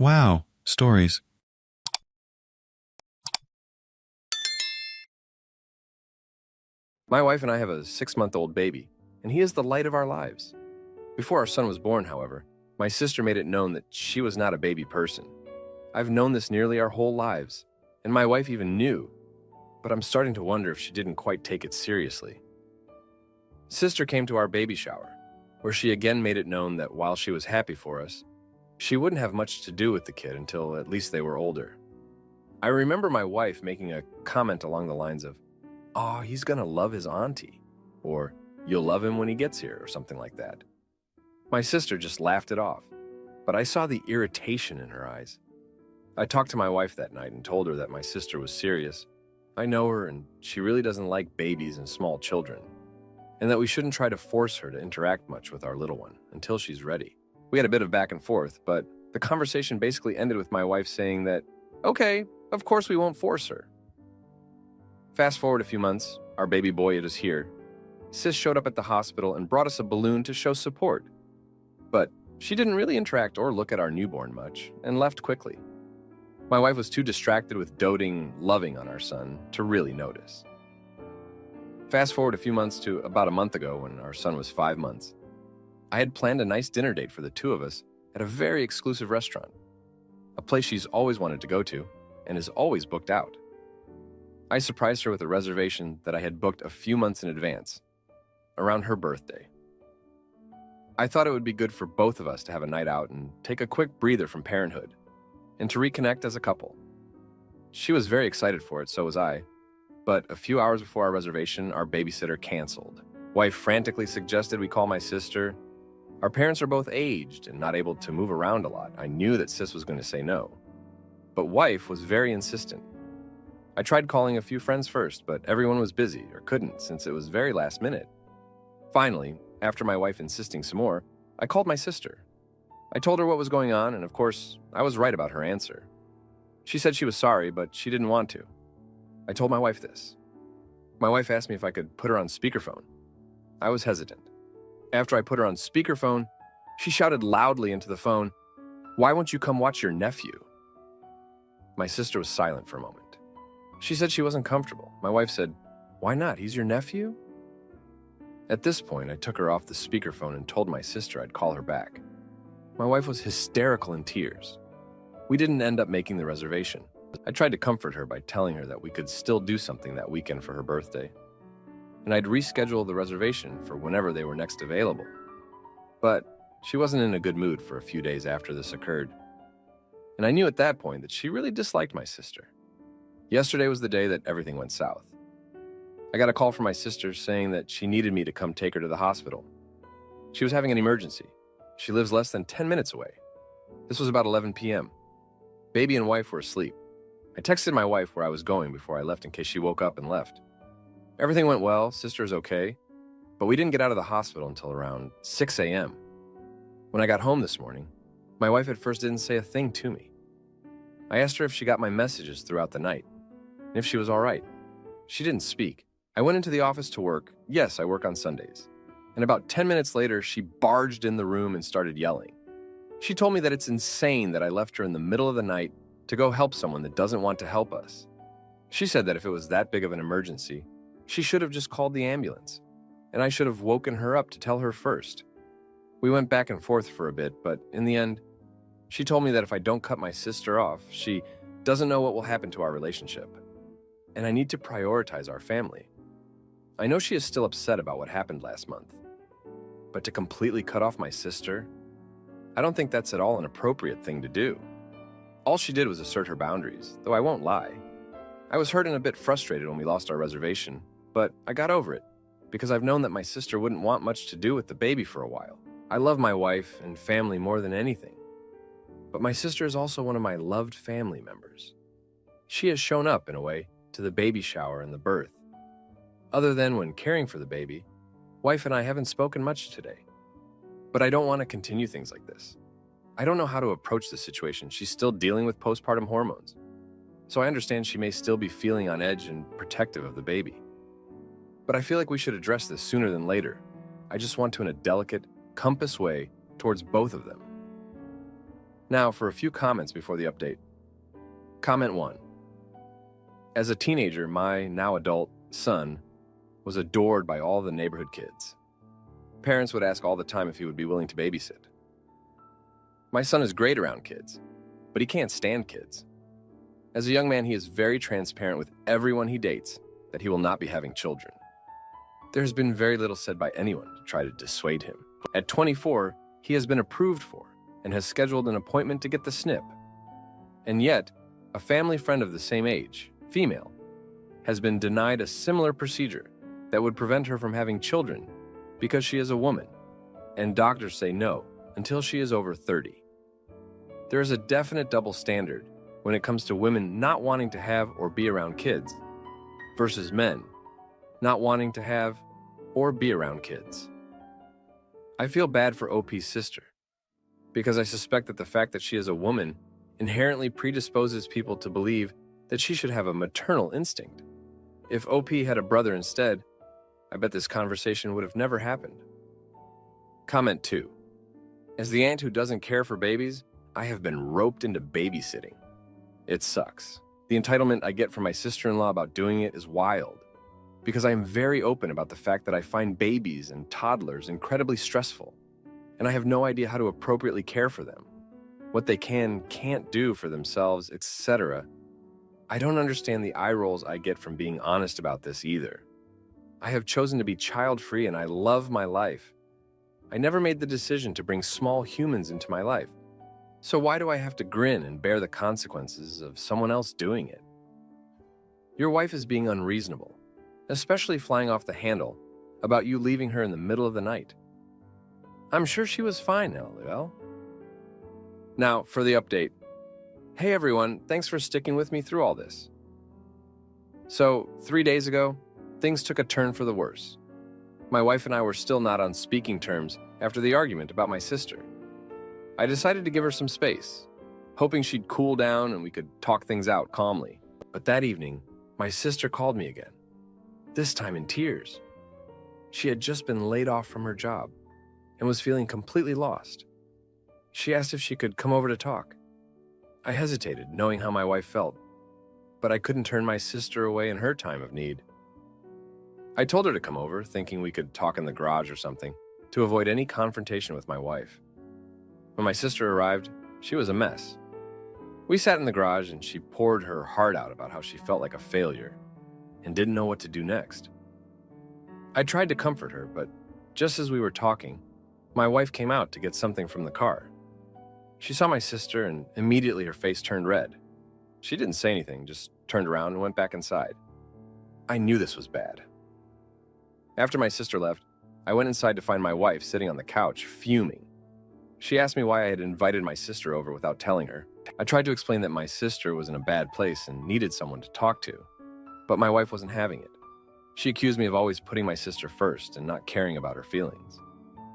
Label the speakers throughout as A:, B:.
A: Wow, stories.
B: My wife and I have a 6-month-old baby, and he is the light of our lives. Before our son was born, however, my sister made it known that she was not a baby person. I've known this nearly our whole lives, and my wife even knew, but I'm starting to wonder if she didn't quite take it seriously. Sister came to our baby shower, where she again made it known that while she was happy for us, she wouldn't have much to do with the kid until at least they were older. I remember my wife making a comment along the lines of, "Oh, he's gonna love his auntie," or "You'll love him when he gets here," or something like that. My sister just laughed it off, but I saw the irritation in her eyes. I talked to my wife that night and told her that my sister was serious. I know her, and she really doesn't like babies and small children, and that we shouldn't try to force her to interact much with our little one until she's ready. We had a bit of back and forth, but the conversation basically ended with my wife saying that, "Okay, of course we won't force her." Fast forward a few months, our baby boy is here. Sis showed up at the hospital and brought us a balloon to show support. But she didn't really interact or look at our newborn much and left quickly. My wife was too distracted with doting, loving on our son to really notice. Fast forward a few months to about a month ago when our son was 5 months. I had planned a nice dinner date for the two of us at a very exclusive restaurant, a place she's always wanted to go to and is always booked out. I surprised her with a reservation that I had booked a few months in advance, around her birthday. I thought it would be good for both of us to have a night out and take a quick breather from parenthood, and to reconnect as a couple. She was very excited for it, so was I, but a few hours before our reservation, our babysitter canceled. Wife frantically suggested we call my sister. Our parents are both aged and not able to move around a lot. I knew that sis was going to say no, but wife was very insistent. I tried calling a few friends first, but everyone was busy or couldn't since it was very last minute. Finally, after my wife insisting some more, I called my sister. I told her what was going on, and of course, I was right about her answer. She said she was sorry, but she didn't want to. I told my wife this. My wife asked me if I could put her on speakerphone. I was hesitant. After I put her on speakerphone, she shouted loudly into the phone, "Why won't you come watch your nephew?" My sister was silent for a moment. She said she wasn't comfortable. My wife said, "Why not? He's your nephew?" At this point, I took her off the speakerphone and told my sister I'd call her back. My wife was hysterical in tears. We didn't end up making the reservation. I tried to comfort her by telling her that we could still do something that weekend for her birthday, and I'd reschedule the reservation for whenever they were next available. But she wasn't in a good mood for a few days after this occurred, and I knew at that point that she really disliked my sister. Yesterday was the day that everything went south. I got a call from my sister saying that she needed me to come take her to the hospital. She was having an emergency. She lives less than 10 minutes away. This was about 11 p.m. Baby and wife were asleep. I texted my wife where I was going before I left in case she woke up and left. Everything went well, sister's okay, but we didn't get out of the hospital until around 6 a.m. When I got home this morning, my wife at first didn't say a thing to me. I asked her if she got my messages throughout the night, and if she was all right. She didn't speak. I went into the office to work. Yes, I work on Sundays. And about 10 minutes later, she barged in the room and started yelling. She told me that it's insane that I left her in the middle of the night to go help someone that doesn't want to help us. She said that if it was that big of an emergency, she should have just called the ambulance, and I should have woken her up to tell her first. We went back and forth for a bit, but in the end, she told me that if I don't cut my sister off, she doesn't know what will happen to our relationship, and I need to prioritize our family. I know she is still upset about what happened last month, but to completely cut off my sister, I don't think that's at all an appropriate thing to do. All she did was assert her boundaries, though I won't lie. I was hurt and a bit frustrated when we lost our reservation, but I got over it, because I've known that my sister wouldn't want much to do with the baby for a while. I love my wife and family more than anything, but my sister is also one of my loved family members. She has shown up, in a way, to the baby shower and the birth. Other than when caring for the baby, wife and I haven't spoken much today. But I don't want to continue things like this. I don't know how to approach the situation. She's still dealing with postpartum hormones, so I understand she may still be feeling on edge and protective of the baby. But I feel like we should address this sooner than later. I just want to in a delicate, compass way towards both of them. Now for a few comments before the update. Comment 1. As a teenager, my now adult son was adored by all the neighborhood kids. Parents would ask all the time if he would be willing to babysit. My son is great around kids, but he can't stand kids. As a young man, he is very transparent with everyone he dates that he will not be having children. There has been very little said by anyone to try to dissuade him. At 24, he has been approved for and has scheduled an appointment to get the snip. And yet, a family friend of the same age, female, has been denied a similar procedure that would prevent her from having children because she is a woman, and doctors say no until she is over 30. There is a definite double standard when it comes to women not wanting to have or be around kids versus men not wanting to have or be around kids. I feel bad for OP's sister because I suspect that the fact that she is a woman inherently predisposes people to believe that she should have a maternal instinct. If OP had a brother instead, I bet this conversation would have never happened. Comment 2. As the aunt who doesn't care for babies, I have been roped into babysitting. It sucks. The entitlement I get from my sister-in-law about doing it is wild, because I am very open about the fact that I find babies and toddlers incredibly stressful, and I have no idea how to appropriately care for them, what they can't do for themselves, etc. I don't understand the eye rolls I get from being honest about this either. I have chosen to be child-free and I love my life. I never made the decision to bring small humans into my life. So why do I have to grin and bear the consequences of someone else doing it? Your wife is being unreasonable, especially flying off the handle about you leaving her in the middle of the night. I'm sure she was fine, LOL. Now, for the update. Hey everyone, thanks for sticking with me through all this. So, 3 days ago, things took a turn for the worse. My wife and I were still not on speaking terms after the argument about my sister. I decided to give her some space, hoping she'd cool down and we could talk things out calmly. But that evening, my sister called me again, this time in tears. She had just been laid off from her job and was feeling completely lost. She asked if she could come over to talk. I hesitated, knowing how my wife felt, but I couldn't turn my sister away in her time of need. I told her to come over, thinking we could talk in the garage or something, to avoid any confrontation with my wife. When my sister arrived, she was a mess. We sat in the garage and she poured her heart out about how she felt like a failure and didn't know what to do next. I tried to comfort her, but just as we were talking, my wife came out to get something from the car. She saw my sister and immediately her face turned red. She didn't say anything, just turned around and went back inside. I knew this was bad. After my sister left, I went inside to find my wife sitting on the couch, fuming. She asked me why I had invited my sister over without telling her. I tried to explain that my sister was in a bad place and needed someone to talk to, but my wife wasn't having it. She accused me of always putting my sister first and not caring about her feelings.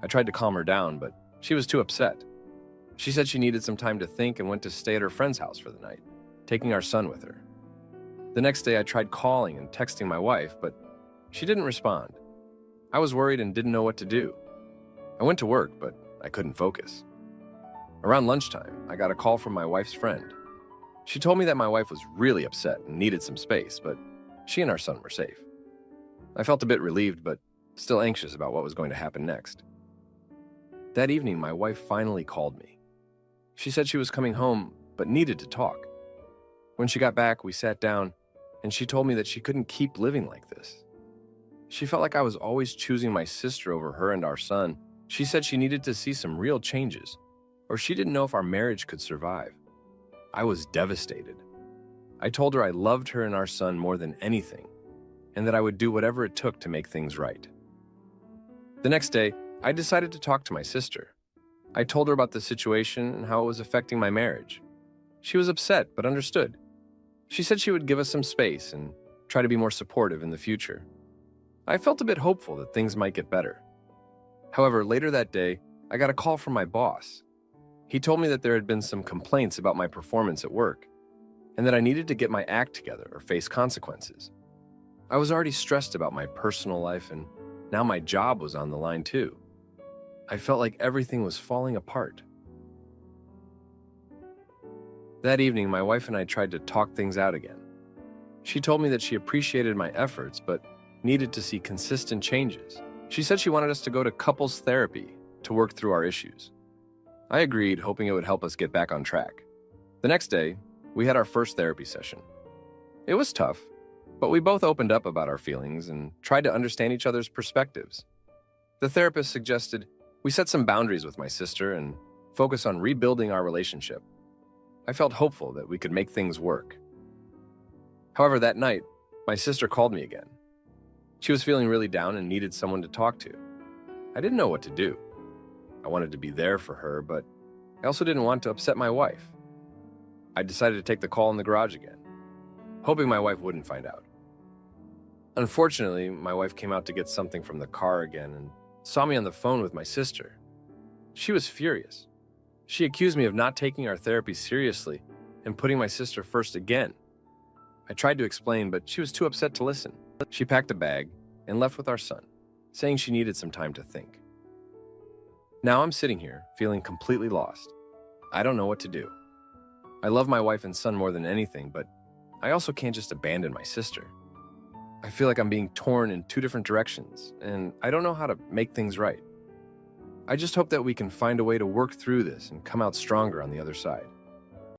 B: I tried to calm her down, but she was too upset. She said she needed some time to think and went to stay at her friend's house for the night, taking our son with her. The next day, I tried calling and texting my wife, but she didn't respond. I was worried and didn't know what to do. I went to work, but I couldn't focus. Around lunchtime, I got a call from my wife's friend. She told me that my wife was really upset and needed some space, but she and our son were safe. I felt a bit relieved, but still anxious about what was going to happen next. That evening, my wife finally called me. She said she was coming home, but needed to talk. When she got back, we sat down, and she told me that she couldn't keep living like this. She felt like I was always choosing my sister over her and our son. She said she needed to see some real changes, or she didn't know if our marriage could survive. I was devastated. I told her I loved her and our son more than anything, and that I would do whatever it took to make things right. The next day, I decided to talk to my sister. I told her about the situation and how it was affecting my marriage. She was upset, but understood. She said she would give us some space and try to be more supportive in the future. I felt a bit hopeful that things might get better. However, later that day, I got a call from my boss. He told me that there had been some complaints about my performance at work, and that I needed to get my act together or face consequences. I was already stressed about my personal life, and now my job was on the line too. I felt like everything was falling apart. That evening, my wife and I tried to talk things out again. She told me that she appreciated my efforts, but needed to see consistent changes. She said she wanted us to go to couples therapy to work through our issues. I agreed, hoping it would help us get back on track. The next day, we had our first therapy session. It was tough, but we both opened up about our feelings and tried to understand each other's perspectives. The therapist suggested we set some boundaries with my sister and focus on rebuilding our relationship. I felt hopeful that we could make things work. However, that night, my sister called me again. She was feeling really down and needed someone to talk to. I didn't know what to do. I wanted to be there for her, but I also didn't want to upset my wife. I decided to take the call in the garage again, hoping my wife wouldn't find out. Unfortunately, my wife came out to get something from the car again and saw me on the phone with my sister. She was furious. She accused me of not taking our therapy seriously and putting my sister first again. I tried to explain, but she was too upset to listen. She packed a bag and left with our son, saying she needed some time to think. Now I'm sitting here, feeling completely lost. I don't know what to do. I love my wife and son more than anything, but I also can't just abandon my sister. I feel like I'm being torn in two different directions, and I don't know how to make things right. I just hope that we can find a way to work through this and come out stronger on the other side.